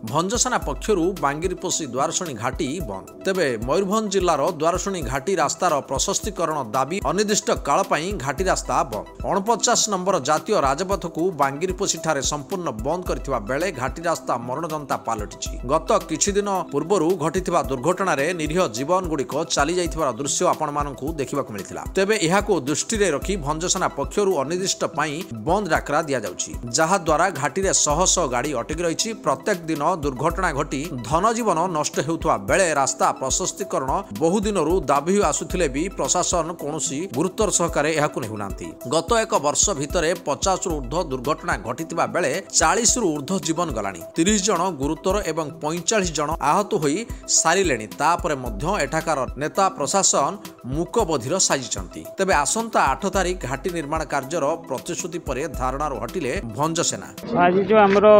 भंजसेना पक्षरु बांगिरपोशी द्वारशुणी घाटी बंद। तेबे मयूरभंज जिल्लार द्वारशुणी घाटी रास्तार प्रशस्तीकरण दाबी अनिर्दिष्ट काल पई घाटी रास्ता बंद। 49 नंबर जातीय राजपथ को बांगिरपोशी ठारे संपूर्ण बंद करथिबा बेले घाटी रास्ता मरणदंता पालटिछि। गत किछि दिन पूर्वरु घटिथिबा दुर्घटना रे निरीह जीवन गुड़िक चली जाइथिबार दृश्य आपण मानकु देखिबाकु मिलिथिला। तेबे एहाको दृष्टि रे रखी भंजसेना पक्षरु अनिर्दिष्ट पई बंद डाकरा दिया जाउछि, जहा द्वारा घाटी रे शह शह गाड़ी अटकी रहिछि। प्रत्येक दिन दुर्घटना घटी धन जीवन नष्ट हेउथवा बेले रास्ता प्रशस्तीकरण बहु दिनरु दाबी आसुथिले भी प्रशासन कोनोसी गुरुतर सहकारे एहाकु नेहुनांती। गत एक वर्ष भितरे 50 रु ऊर्ध्व दुर्घटना घटिथिबा बेले 40 रु ऊर्ध्व जीवन गलानी। 30 जन गुरुतर एवं 45 जन आहत होई सारिलेनी। तापरे मध्य एठाकार नेता प्रशासन मूकबधिर साजिचंती। तेबे आसंता 8 तारिख घाटी निर्माण कार्यर प्रतिश्रुति परे धारणारु हटिले भंजसेना। आज जो हमरो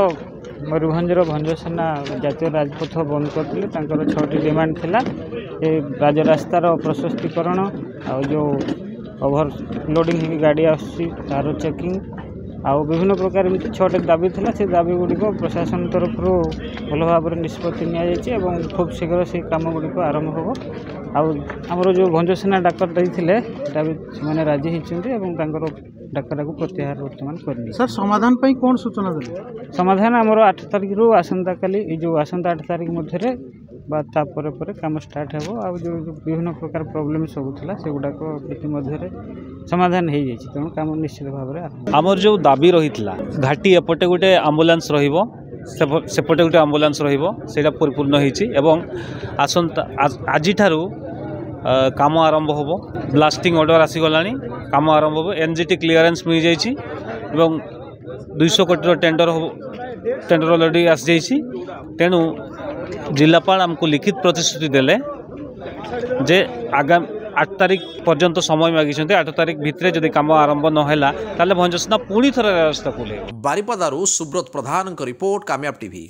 मयूरभंजर भंजसेना जातीय राजपथ बंद करते 6टी डिमांड थिला। ए राजरास्तार प्रशस्तीकरण आ जो ओभरलोडिंग गाड़ी आसी तार चेकिंग आ विभिन्न प्रकार 6टी दाबी थिला। से दाबी गुड़िक प्रशासन तरफ भल भाव निष्पत्ति नि खूब शीघ्र से काम गुड़िक आरंभ हो। आमर जो भंजसेना डाकर देते मैंने राजी होती डाकरा को प्रत्याहार वर्तमान करनी। सर समाधान पाई कौन सूचना देले? समाधान आमर 8 तारिख रु आसंता काली जो आसंता 8 तारिख मध्य काम स्टार्ट हो। जो विभिन्न प्रकार प्रोब्लेम सब था से गुड़ाक समाधान हो जाए तेणु काम निश्चित भाव में आमर जो दाबी रही घाटी एपटे गोटे आम्बुलांस रहिबो सेपटे गोटे आम्बुलांस रहिबो सेटा परिपूर्ण होईछि एवं आसंता आज काम आरंभ हो। ब्लास्टिंग ऑर्डर आसीगलानी काम आरंभ हो। एनजीटी क्लियरेंस मिल जाइछि एवं 200 कोटी टेंडर ऑलरेडी आसी जाइछि। तेणु जिलापाल आमको लिखित प्रतिश्रुति देले जे आगामी 8 तारिख पर्यंत समय मागी 8 तारिख भितर जदि काम आरंभ नहला ताले भंजसेना पुणी थरे रास्ता खोले। बारिपदारू सुब्रत प्रधान रिपोर्ट कामयाब टीवी।